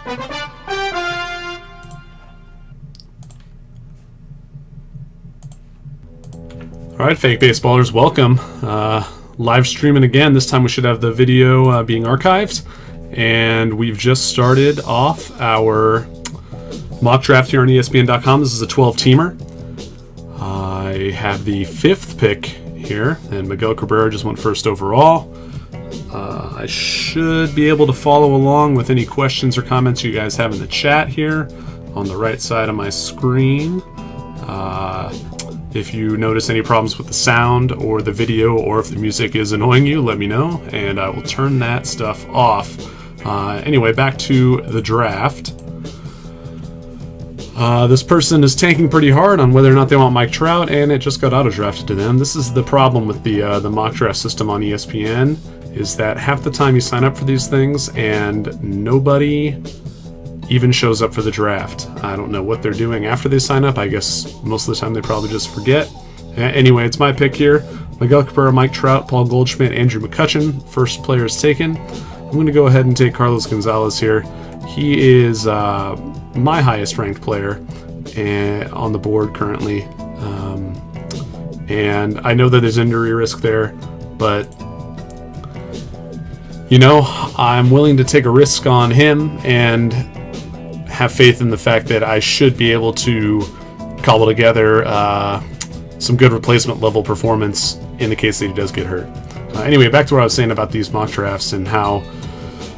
All right, fake baseballers, welcome. Live streaming again. This time we should have the video being archived. And we've just started off our mock draft here on ESPN.com. This is a 12-teamer. I have the 5th pick here, and Miguel Cabrera just went first overall. I should be able to follow along with any questions or comments you guys have in the chat here on the right side of my screen. If you notice any problems with the sound or the video, or if the music is annoying you, let me know, and I will turn that stuff off. Anyway, back to the draft. This person is tanking pretty hard on whether or not they want Mike Trout, and it just got auto-drafted to them. This is the problem with the mock draft system on ESPN, is that half the time you sign up for these things and nobody even shows up for the draft. I don't know what they're doing after they sign up. I guess most of the time they probably just forget. Anyway, it's my pick here. Miguel Cabrera, Mike Trout, Paul Goldschmidt, Andrew McCutchen. First player is taken. I'm going to go ahead and take Carlos Gonzalez here. He is my highest ranked player on the board currently. And I know that there's injury risk there, but you know, I'm willing to take a risk on him and have faith in the fact that I should be able to cobble together some good replacement level performance in the case that he does get hurt. Anyway, back to what I was saying about these mock drafts and how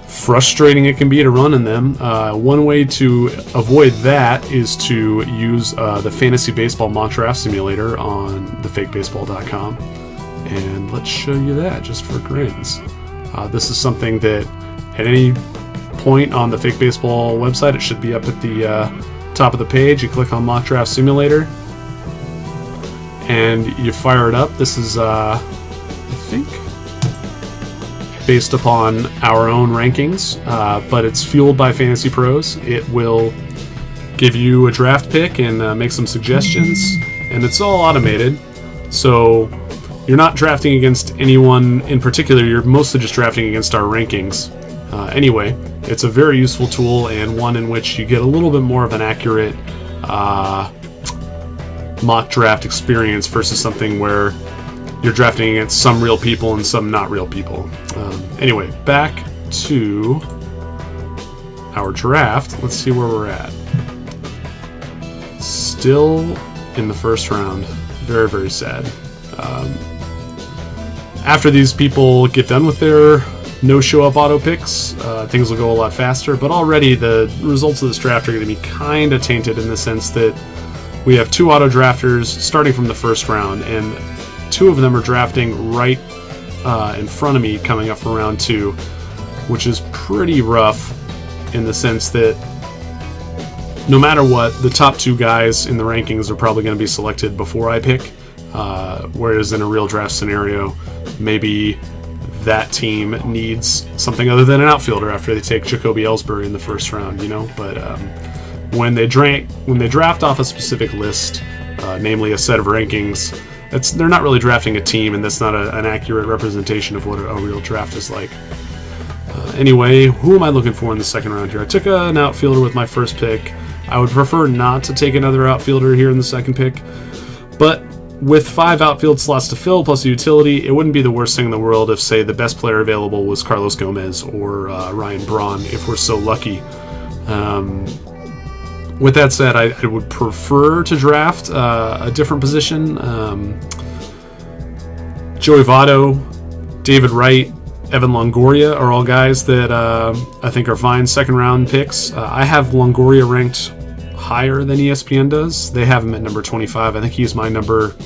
frustrating it can be to run in them. One way to avoid that is to use the Fantasy Baseball Mock Draft Simulator on thefakebaseball.com. And let's show you that just for grins. This is something that at any point on the Fake Baseball website, it should be up at the top of the page. You click on Mock Draft Simulator and you fire it up. This is, I think, based upon our own rankings, but it's fueled by Fantasy Pros. It will give you a draft pick and make some suggestions, and it's all automated, so you're not drafting against anyone in particular. You're mostly just drafting against our rankings. Anyway, it's a very useful tool, and one in which you get a little bit more of an accurate mock draft experience versus something where you're drafting against some real people and some not real people. Anyway, back to our draft. Let's see where we're at. Still in the first round. Very, very sad. After these people get done with their no-show-up auto picks, things will go a lot faster, but already the results of this draft are going to be kind of tainted in the sense that we have 2 auto drafters starting from the first round, and 2 of them are drafting right in front of me coming up for round 2, which is pretty rough in the sense that no matter what, the top 2 guys in the rankings are probably going to be selected before I pick, whereas in a real draft scenario, maybe that team needs something other than an outfielder after they take Jacoby Ellsbury in the first round, you know. But when they draft off a specific list, namely a set of rankings, they're not really drafting a team, and that's not an accurate representation of what a real draft is like. Anyway, who am I looking for in the second round here? I took an outfielder with my first pick. I would prefer not to take another outfielder here in the second pick, but with 5 outfield slots to fill plus a utility, it wouldn't be the worst thing in the world if, say, the best player available was Carlos Gomez or Ryan Braun, if we're so lucky. With that said, I would prefer to draft a different position. Joey Votto, David Wright, Evan Longoria are all guys that I think are fine second-round picks. I have Longoria ranked higher than ESPN does. They have him at number 25. I think he's my number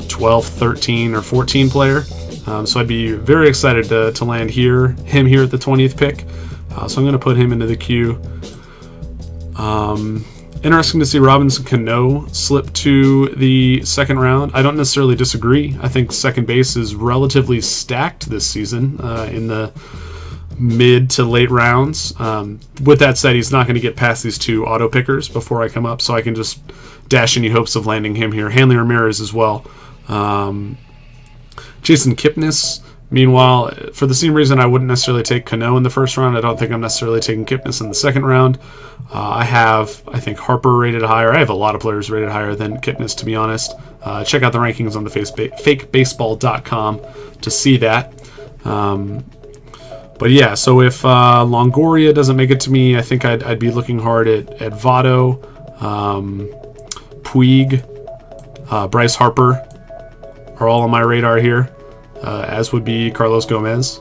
12, 13, or 14 player. So I'd be very excited to land him here at the 20th pick. So I'm going to put him into the queue. Interesting to see Robinson Cano slip to the second round. I don't necessarily disagree. I think second base is relatively stacked this season in the mid to late rounds. With that said, he's not going to get past these 2 auto pickers before I come up, so I can just dash any hopes of landing him here. Hanley Ramirez as well. Jason Kipnis Meanwhile, for the same reason I wouldn't necessarily take Cano in the first round, I don't think I'm necessarily taking Kipnis in the second round. I think, Harper rated higher. I have a lot of players rated higher than Kipnis, to be honest. Check out the rankings on the fakebaseball.com to see that. But yeah, so if Longoria doesn't make it to me, I think I'd be looking hard at Votto, Puig, Bryce Harper are all on my radar here, as would be Carlos Gomez.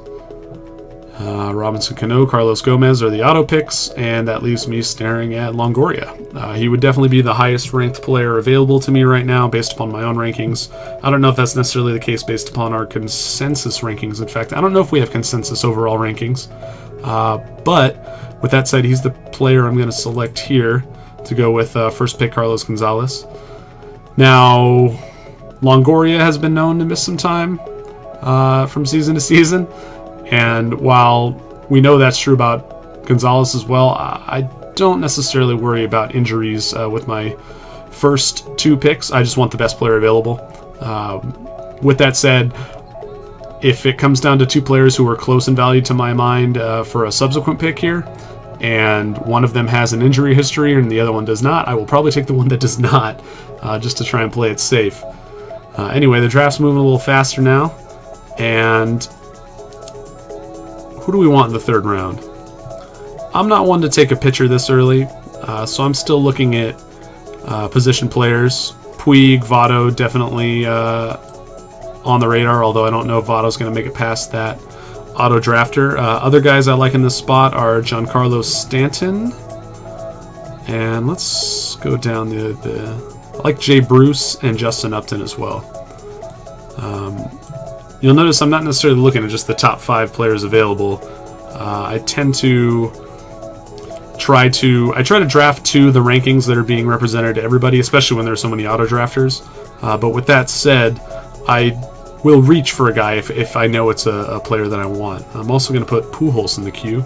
Robinson Cano, Carlos Gomez are the auto picks, and that leaves me staring at Longoria. He would definitely be the highest ranked player available to me right now based upon my own rankings. I don't know if that's necessarily the case based upon our consensus rankings. In fact, I don't know if we have consensus overall rankings. But with that said, he's the player I'm going to select here to go with first pick Carlos Gonzalez. Now, Longoria has been known to miss some time from season to season. And while we know that's true about Gonzalez as well, I don't necessarily worry about injuries with my first two picks. I just want the best player available. With that said, if it comes down to two players who are close in value to my mind for a subsequent pick here, and one of them has an injury history and the other one does not, I will probably take the one that does not, just to try and play it safe. Anyway, the draft's moving a little faster now, and who do we want in the third round? I'm not one to take a pitcher this early, so I'm still looking at position players. Puig, Votto, definitely on the radar, although I don't know if Votto's going to make it past that auto drafter. Other guys I like in this spot are Giancarlo Stanton, and let's go down I like Jay Bruce and Justin Upton as well. You'll notice I'm not necessarily looking at just the top 5 players available. I tend to try to draft to the rankings that are being represented to everybody, especially when there's so many auto drafters. But with that said, I will reach for a guy if I know it's a player that I want. I'm also going to put Pujols in the queue.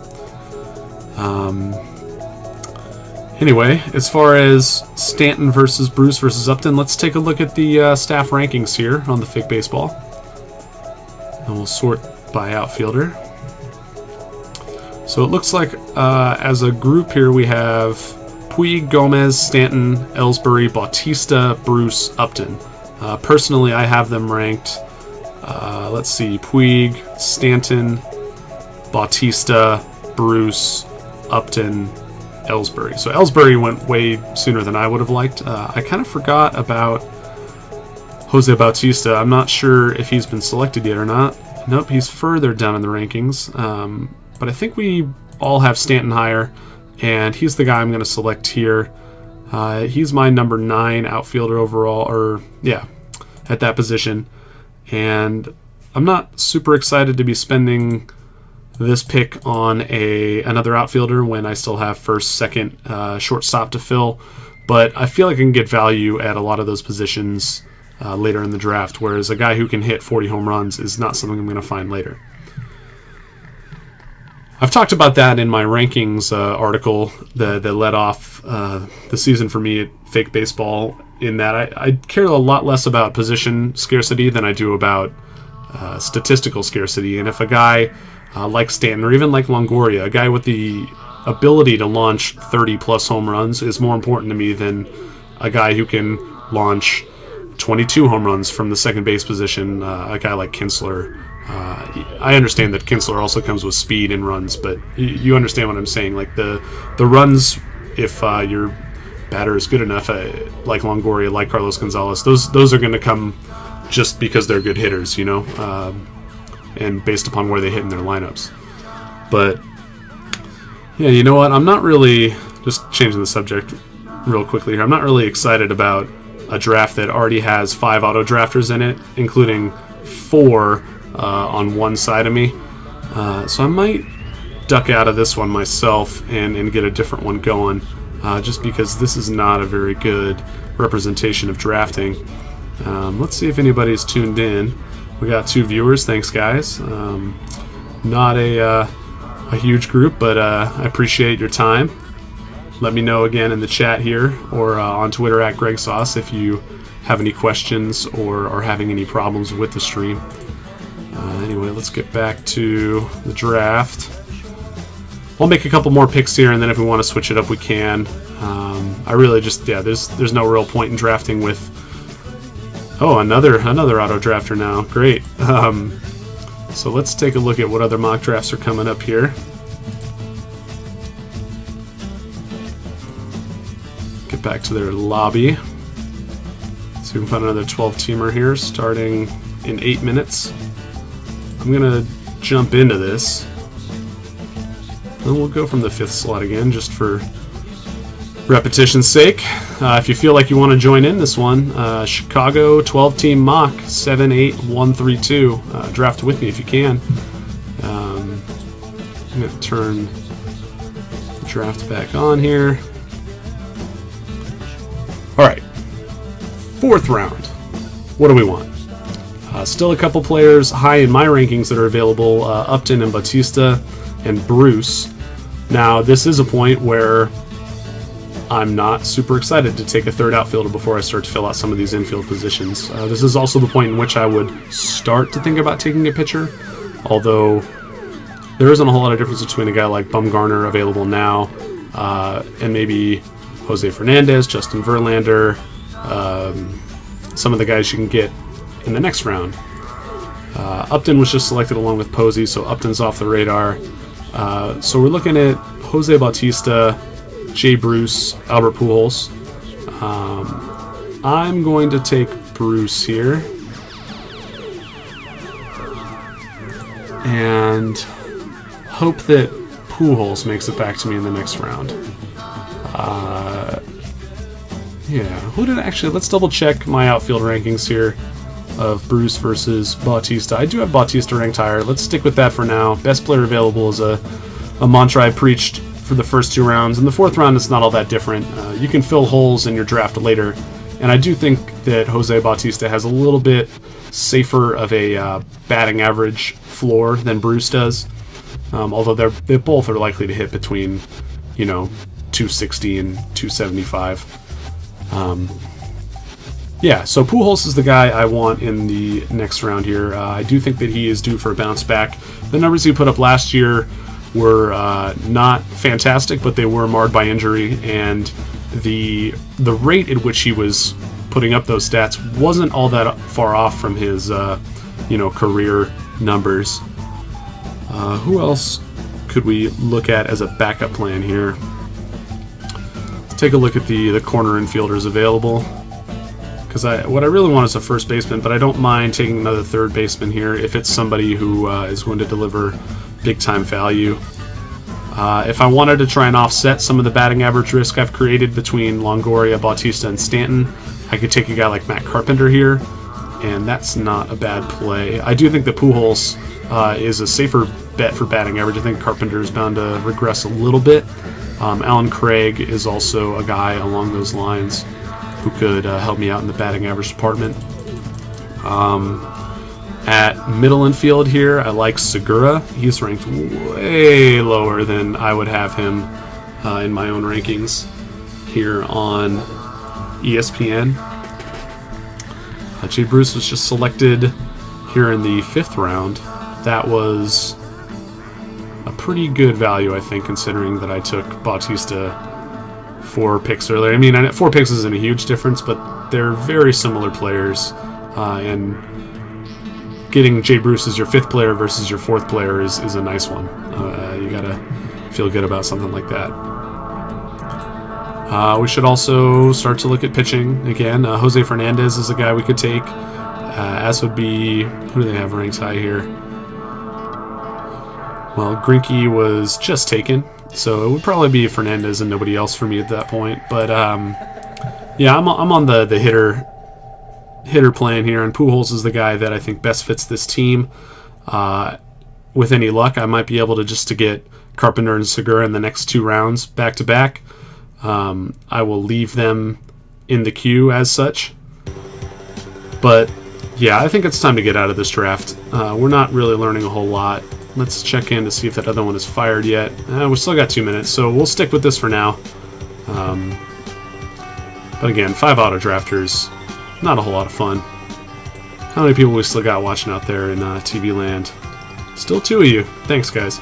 Anyway, as far as Stanton versus Bruce versus Upton, let's take a look at the staff rankings here on the Fake Baseball. And we'll sort by outfielder. So it looks like as a group here we have Puig, Gomez, Stanton, Ellsbury, Bautista, Bruce, Upton. Personally, I have them ranked, let's see, Puig, Stanton, Bautista, Bruce, Upton, Ellsbury. So Ellsbury went way sooner than I would have liked. I kind of forgot about Jose Bautista. I'm not sure if he's been selected yet or not. Nope, he's further down in the rankings. But I think we all have Stanton higher, and he's the guy I'm going to select here. He's my number 9 outfielder overall, at that position. And I'm not super excited to be spending this pick on another outfielder when I still have first, second, shortstop to fill. But I feel like I can get value at a lot of those positions later in the draft, whereas a guy who can hit 40 home runs is not something I'm going to find later. I've talked about that in my rankings article that led off the season for me at Fake Baseball, in that I care a lot less about position scarcity than I do about statistical scarcity. And if a guy like Stanton or even like Longoria, a guy with the ability to launch 30-plus home runs is more important to me than a guy who can launch 22 home runs from the second base position, a guy like Kinsler. I understand that Kinsler also comes with speed and runs, but you understand what I'm saying. Like the runs, if your batter is good enough, like Longoria, like Carlos Gonzalez, those are going to come just because they're good hitters, and based upon where they hit in their lineups. But yeah, you know what? I'm not really, just changing the subject real quickly here, I'm not really excited about a draft that already has 5 auto drafters in it, including 4 on one side of me. So I might duck out of this one myself and get a different one going, just because this is not a very good representation of drafting. Let's see if anybody's tuned in. We got 2 viewers. Thanks, guys. Not a huge group, but I appreciate your time. Let me know again in the chat here or on Twitter at GregSauce if you have any questions or are having any problems with the stream. Anyway, let's get back to the draft. We'll make a couple more picks here, and then if we want to switch it up, we can. I really just, yeah, there's no real point in drafting with... Oh, another auto drafter now. Great. So let's take a look at what other mock drafts are coming up here. Get back to their lobby. So we can find another 12-teamer here starting in 8 minutes. I'm going to jump into this. And we'll go from the 5th slot again, just for repetition's sake. If you feel like you want to join in this one, Chicago 12-team mock 78132. Draft with me if you can. I'm going to turn the draft back on here. All right, 4th round. What do we want? Still a couple players high in my rankings that are available, Upton and Bautista and Bruce. Now, this is a point where I'm not super excited to take a 3rd outfielder before I start to fill out some of these infield positions. This is also the point in which I would start to think about taking a pitcher, although there isn't a whole lot of difference between a guy like Bumgarner available now and maybe Jose Fernandez, Justin Verlander, some of the guys you can get in the next round. Upton was just selected along with Posey, so Upton's off the radar. So we're looking at Jose Bautista, Jay Bruce, Albert Pujols. I'm going to take Bruce here. And hope that Pujols makes it back to me in the next round. Yeah, who did actually... Let's double check my outfield rankings here of Bruce versus Bautista. I do have Bautista ranked higher. Let's stick with that for now. Best player available is a mantra I preached for the first 2 rounds. In the 4th round, it's not all that different. You can fill holes in your draft later, and I do think that Jose Bautista has a little bit safer of a batting average floor than Bruce does, although they both are likely to hit between, 260 and 275. Yeah, so Pujols is the guy I want in the next round here. I do think that he is due for a bounce back. The numbers he put up last year were not fantastic, but they were marred by injury, and the rate at which he was putting up those stats wasn't all that far off from his career numbers. Who else could we look at as a backup plan here? Let's take a look at the corner infielders available, because what I really want is a first baseman, but I don't mind taking another 3rd baseman here if it's somebody who is going to deliver big-time value. If I wanted to try and offset some of the batting average risk I've created between Longoria, Bautista, and Stanton, I could take a guy like Matt Carpenter here, and that's not a bad play. I do think that Pujols is a safer bet for batting average. I think Carpenter is bound to regress a little bit. Alan Craig is also a guy along those lines who could help me out in the batting average department. At middle infield here, I like Segura. He's ranked way lower than I would have him in my own rankings here on ESPN. Jay Bruce was just selected here in the 5th round. That was a pretty good value, I think, considering that I took Bautista 4 picks earlier. I mean, 4 picks isn't a huge difference, but they're very similar players, and getting Jay Bruce as your 5th player versus your 4th player is a nice one. You gotta feel good about something like that. We should also start to look at pitching again. Jose Fernandez is a guy we could take, as would be... Who do they have ranked high here? Well, Greinke was just taken, so it would probably be Fernandez and nobody else for me at that point. But yeah, I'm on the hitter plan here, and Pujols is the guy that I think best fits this team. With any luck, I might be able to get Carpenter and Segura in the next 2 rounds back to back. I will leave them in the queue as such. But yeah, I think it's time to get out of this draft. We're not really learning a whole lot. Let's check in to see if that other one is fired yet. We still got 2 minutes, so we'll stick with this for now. But again, 5 auto drafters, not a whole lot of fun. How many people we still got watching out there in TV land? Still 2 of you. Thanks, guys.